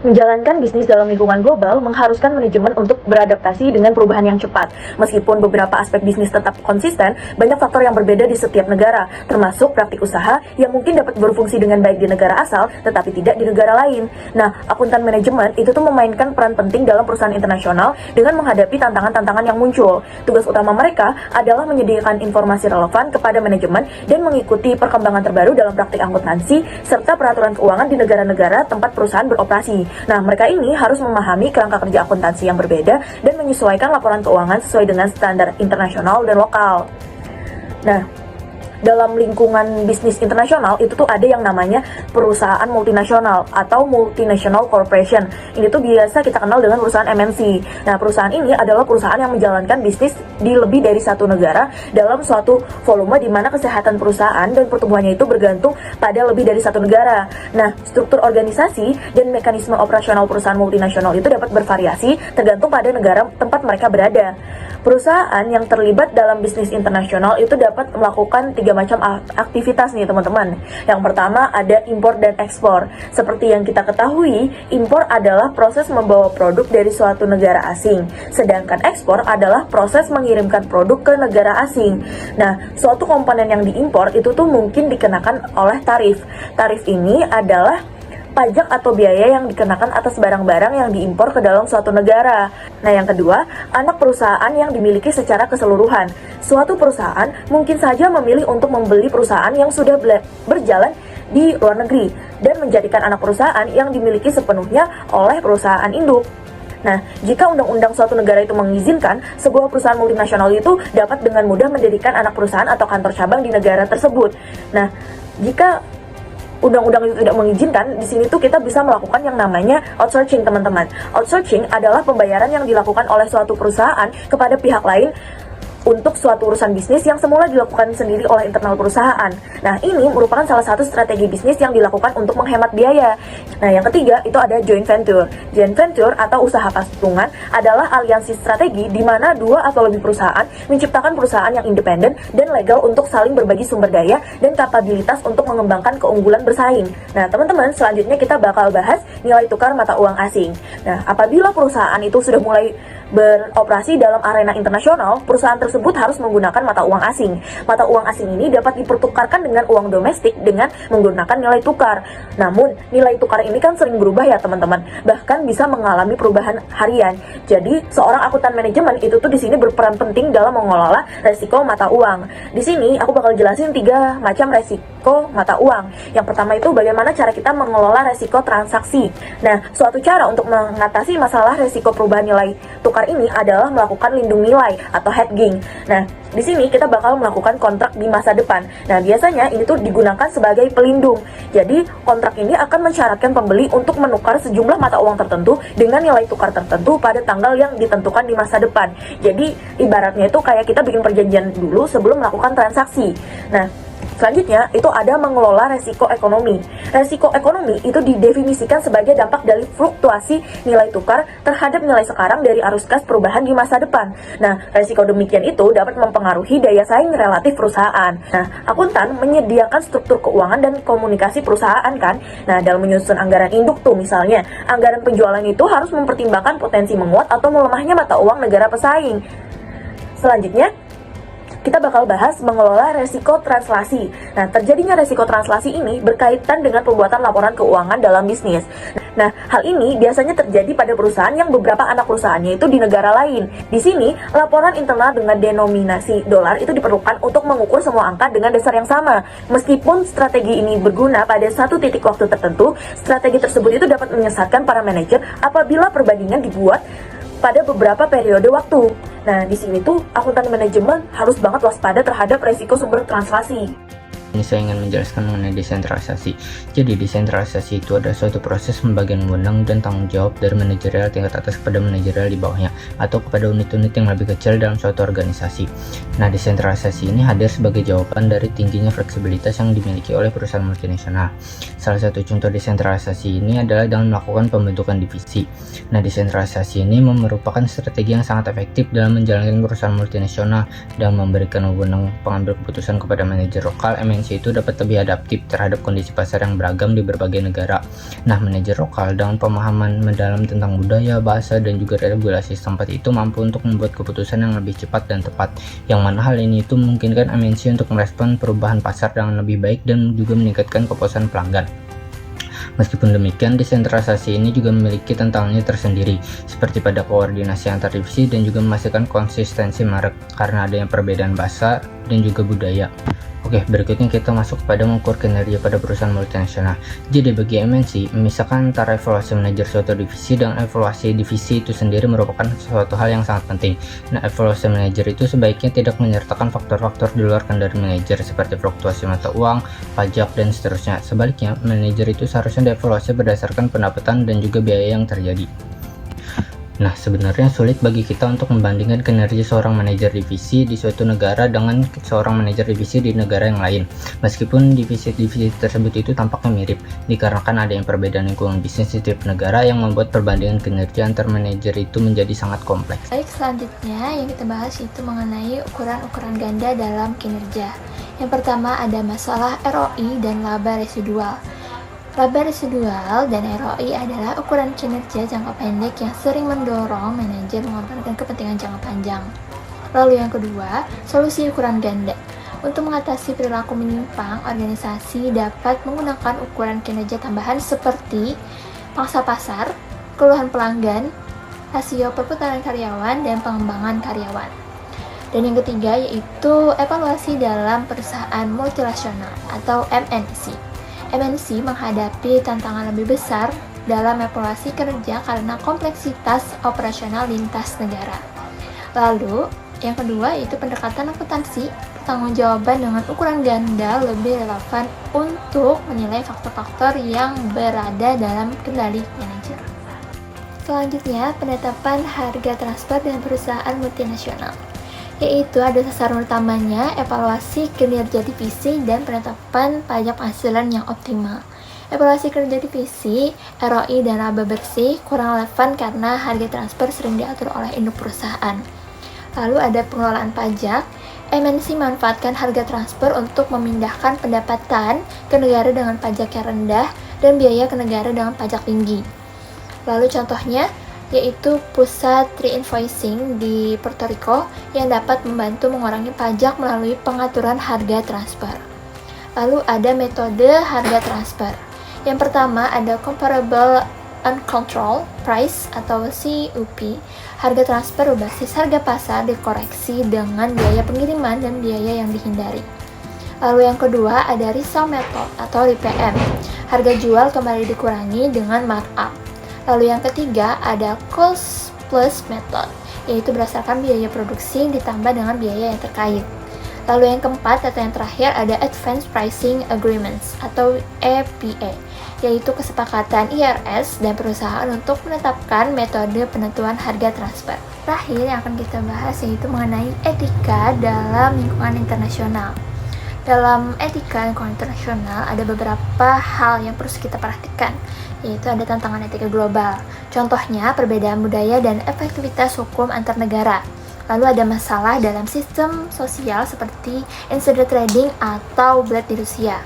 Menjalankan bisnis dalam lingkungan global mengharuskan manajemen untuk beradaptasi dengan perubahan yang cepat. Meskipun beberapa aspek bisnis tetap konsisten, banyak faktor yang berbeda di setiap negara, termasuk praktik usaha yang mungkin dapat berfungsi dengan baik di negara asal, tetapi tidak di negara lain. Nah, akuntan manajemen itu tuh memainkan peran penting dalam perusahaan internasional dengan menghadapi tantangan-tantangan yang muncul. Tugas utama mereka adalah menyediakan informasi relevan kepada manajemen dan mengikuti perkembangan terbaru dalam praktik akuntansi serta peraturan keuangan di negara-negara tempat perusahaan beroperasi. Nah, mereka ini harus memahami kerangka kerja akuntansi yang berbeda dan menyesuaikan laporan keuangan sesuai dengan standar internasional dan lokal. Nah, dalam lingkungan bisnis internasional itu tuh ada yang namanya perusahaan multinasional atau multinational corporation. Ini tuh biasa kita kenal dengan perusahaan MNC. Nah, perusahaan ini adalah perusahaan yang menjalankan bisnis di lebih dari satu negara dalam suatu volume di mana kesehatan perusahaan dan pertumbuhannya itu bergantung pada lebih dari satu negara. Nah, struktur organisasi dan mekanisme operasional perusahaan multinasional itu dapat bervariasi tergantung pada negara tempat mereka berada. Perusahaan yang terlibat dalam bisnis internasional itu dapat melakukan 3 macam aktivitas nih teman-teman. Yang pertama ada impor dan ekspor. Seperti yang kita ketahui, impor adalah proses membawa produk dari suatu negara asing, sedangkan ekspor adalah proses mengirimkan produk ke negara asing. Nah, suatu komponen yang diimpor itu tuh mungkin dikenakan oleh tarif. Tarif ini adalah pajak atau biaya yang dikenakan atas barang-barang yang diimpor ke dalam suatu negara. Nah, yang kedua, anak perusahaan yang dimiliki secara keseluruhan. Suatu perusahaan mungkin saja memilih untuk membeli perusahaan yang sudah berjalan di luar negeri dan menjadikan anak perusahaan yang dimiliki sepenuhnya oleh perusahaan induk. Nah, jika undang-undang suatu negara itu mengizinkan, sebuah perusahaan multinasional itu dapat dengan mudah mendirikan anak perusahaan atau kantor cabang di negara tersebut. Nah, jika undang-undang itu tidak mengizinkan, di sini tuh kita bisa melakukan yang namanya outsourcing, teman-teman. Outsourcing adalah pembayaran yang dilakukan oleh suatu perusahaan kepada pihak lain untuk suatu urusan bisnis yang semula dilakukan sendiri oleh internal perusahaan. Nah, ini merupakan salah satu strategi bisnis yang dilakukan untuk menghemat biaya. Nah, yang ketiga itu ada joint venture. Joint venture atau usaha patungan adalah aliansi strategi di mana 2 atau lebih perusahaan menciptakan perusahaan yang independen dan legal untuk saling berbagi sumber daya dan kapabilitas untuk mengembangkan keunggulan bersaing. Nah, teman-teman, selanjutnya kita bakal bahas nilai tukar mata uang asing. Nah, apabila perusahaan itu sudah mulai beroperasi dalam arena internasional, perusahaan tersebut harus menggunakan mata uang asing. Mata uang asing ini dapat dipertukarkan dengan uang domestik dengan menggunakan nilai tukar. Namun, nilai tukar ini kan sering berubah ya teman-teman, bahkan bisa mengalami perubahan harian. Jadi, seorang akuntan manajemen itu tuh di sini berperan penting dalam mengelola resiko mata uang. Di sini aku bakal jelasin 3 macam resiko mata uang. Yang pertama itu bagaimana cara kita mengelola resiko transaksi. Nah, suatu cara untuk mengatasi masalah resiko perubahan nilai tukar ini adalah melakukan lindung nilai atau hedging. Nah, di sini kita bakal melakukan kontrak di masa depan. Nah, biasanya ini tuh digunakan sebagai pelindung. Jadi, kontrak ini akan mensyaratkan pembeli untuk menukar sejumlah mata uang tertentu dengan nilai tukar tertentu pada tanggal yang ditentukan di masa depan. Jadi, ibaratnya itu kayak kita bikin perjanjian dulu sebelum melakukan transaksi. Nah, selanjutnya itu ada mengelola resiko ekonomi. Resiko ekonomi itu didefinisikan sebagai dampak dari fluktuasi nilai tukar terhadap nilai sekarang dari arus kas perubahan di masa depan. Nah, resiko demikian itu dapat mempengaruhi daya saing relatif perusahaan. Nah, akuntan menyediakan struktur keuangan dan komunikasi perusahaan kan. Nah, dalam menyusun anggaran induk tuh misalnya, anggaran penjualan itu harus mempertimbangkan potensi menguat atau melemahnya mata uang negara pesaing. Selanjutnya, kita bakal bahas mengelola resiko translasi. Nah, terjadinya resiko translasi ini berkaitan dengan pembuatan laporan keuangan dalam bisnis. Nah, hal ini biasanya terjadi pada perusahaan yang beberapa anak perusahaannya itu di negara lain. Di sini, laporan internal dengan denominasi dolar itu diperlukan untuk mengukur semua angka dengan dasar yang sama. Meskipun strategi ini berguna pada satu titik waktu tertentu, strategi tersebut itu dapat menyesatkan para manajer apabila perbandingan dibuat pada beberapa periode waktu. Nah, di sini tuh akuntan manajemen harus banget waspada terhadap resiko sumber translasi. Ini saya ingin menjelaskan mengenai desentralisasi. Jadi desentralisasi itu adalah suatu proses pembagian wewenang dan tanggung jawab dari manajerial tingkat atas kepada manajerial di bawahnya atau kepada unit-unit yang lebih kecil dalam suatu organisasi. Nah, desentralisasi ini hadir sebagai jawaban dari tingginya fleksibilitas yang dimiliki oleh perusahaan multinasional. Salah satu contoh desentralisasi ini adalah dengan melakukan pembentukan divisi. Nah, desentralisasi ini merupakan strategi yang sangat efektif dalam menjalankan perusahaan multinasional dan memberikan wewenang pengambil keputusan kepada manajer lokal MNC MNC itu dapat lebih adaptif terhadap kondisi pasar yang beragam di berbagai negara. Nah, manajer lokal dengan pemahaman mendalam tentang budaya, bahasa, dan juga regulasi setempat itu mampu untuk membuat keputusan yang lebih cepat dan tepat, yang mana hal ini itu memungkinkan MNC untuk merespon perubahan pasar dengan lebih baik dan juga meningkatkan kepuasan pelanggan. Meskipun demikian, desentralisasi ini juga memiliki tantangannya tersendiri, seperti pada koordinasi antar divisi dan juga memastikan konsistensi merek karena adanya perbedaan bahasa dan juga budaya. Oke, berikutnya kita masuk pada mengukur kinerja pada perusahaan multinasional. Jadi bagi MNC, memisahkan antara evaluasi manajer suatu divisi dan evaluasi divisi itu sendiri merupakan suatu hal yang sangat penting. Nah, evaluasi manajer itu sebaiknya tidak menyertakan faktor-faktor di luar kendali manajer seperti fluktuasi mata uang, pajak, dan seterusnya. Sebaliknya, manajer itu seharusnya dievaluasi berdasarkan pendapatan dan juga biaya yang terjadi. Nah, sebenarnya sulit bagi kita untuk membandingkan kinerja seorang manajer divisi di suatu negara dengan seorang manajer divisi di negara yang lain. Meskipun divisi-divisi tersebut itu tampaknya mirip, dikarenakan adanya perbedaan lingkungan bisnis di tiap negara yang membuat perbandingan kinerja antar manajer itu menjadi sangat kompleks. Baik, selanjutnya yang kita bahas itu mengenai ukuran-ukuran ganda dalam kinerja. Yang pertama ada masalah ROI dan laba residual. Laba residual dan ROI adalah ukuran kinerja jangka pendek yang sering mendorong manajer mengorbankan kepentingan jangka panjang. Lalu yang kedua, solusi ukuran ganda. Untuk mengatasi perilaku menyimpang, organisasi dapat menggunakan ukuran kinerja tambahan seperti pangsa pasar, keluhan pelanggan, rasio perputaran karyawan, dan pengembangan karyawan. Dan yang ketiga yaitu evaluasi dalam perusahaan multinasional atau MNC. MNC menghadapi tantangan lebih besar dalam evaluasi kerja karena kompleksitas operasional lintas negara. Lalu, yang kedua yaitu pendekatan akuntansi. Pertanggungjawaban dengan ukuran ganda lebih relevan untuk menilai faktor-faktor yang berada dalam kendali manajer. Selanjutnya, penetapan harga transfer dan perusahaan multinasional, yaitu ada sasaran utamanya evaluasi kinerja divisi dan penetapan pajak penghasilan yang optimal. Evaluasi kinerja divisi, ROI dan laba bersih kurang relevan karena harga transfer sering diatur oleh induk perusahaan. Lalu ada pengelolaan pajak. MNC memanfaatkan harga transfer untuk memindahkan pendapatan ke negara dengan pajak yang rendah dan biaya ke negara dengan pajak tinggi. Lalu contohnya yaitu pusat reinvoicing di Puerto Rico yang dapat membantu mengurangi pajak melalui pengaturan harga transfer. Lalu ada metode harga transfer. Yang pertama ada Comparable Uncontrolled Price atau CUP. Harga transfer berbasis harga pasar dikoreksi dengan biaya pengiriman dan biaya yang dihindari. Lalu yang kedua ada Resale Method atau RPM. Harga jual kembali dikurangi dengan markup. Lalu yang ketiga ada cost plus method, yaitu berdasarkan biaya produksi ditambah dengan biaya yang terkait. Lalu yang keempat atau yang terakhir ada Advanced Pricing Agreements atau APA, yaitu kesepakatan IRS dan perusahaan untuk menetapkan metode penentuan harga transfer. Terakhir yang akan kita bahas yaitu mengenai etika dalam lingkungan internasional. Dalam etika lingkungan internasional ada beberapa hal yang perlu kita perhatikan, yaitu ada tantangan etika global. Contohnya perbedaan budaya dan efektivitas hukum antar negara. Lalu ada masalah dalam sistem sosial seperti insider trading atau blade di Rusia.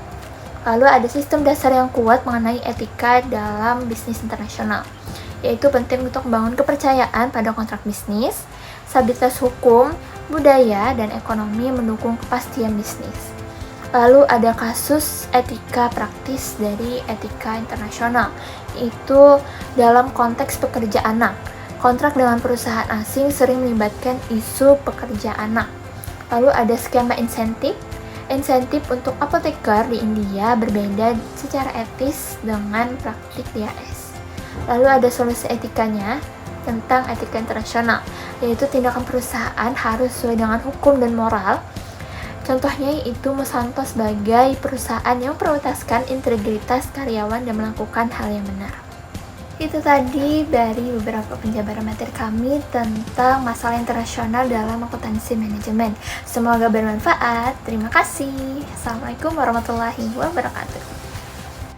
Lalu ada sistem dasar yang kuat mengenai etika dalam bisnis internasional, yaitu penting untuk membangun kepercayaan pada kontrak bisnis, stabilitas hukum, budaya, dan ekonomi mendukung kepastian bisnis. Lalu ada kasus etika praktis dari etika internasional, yaitu dalam konteks pekerja anak. Kontrak dengan perusahaan asing sering melibatkan isu pekerja anak. Lalu ada skema insentif. Insentif untuk apoteker di India berbeda secara etis dengan praktik di AS. Lalu ada solusi etikanya tentang etika internasional, yaitu tindakan perusahaan harus sesuai dengan hukum dan moral. Contohnya yaitu Monsanto sebagai perusahaan yang memprioritaskan integritas karyawan dan melakukan hal yang benar. Itu tadi dari beberapa penjabaran materi kami tentang masalah internasional dalam akuntansi manajemen. Semoga bermanfaat. Terima kasih. Assalamualaikum warahmatullahi wabarakatuh.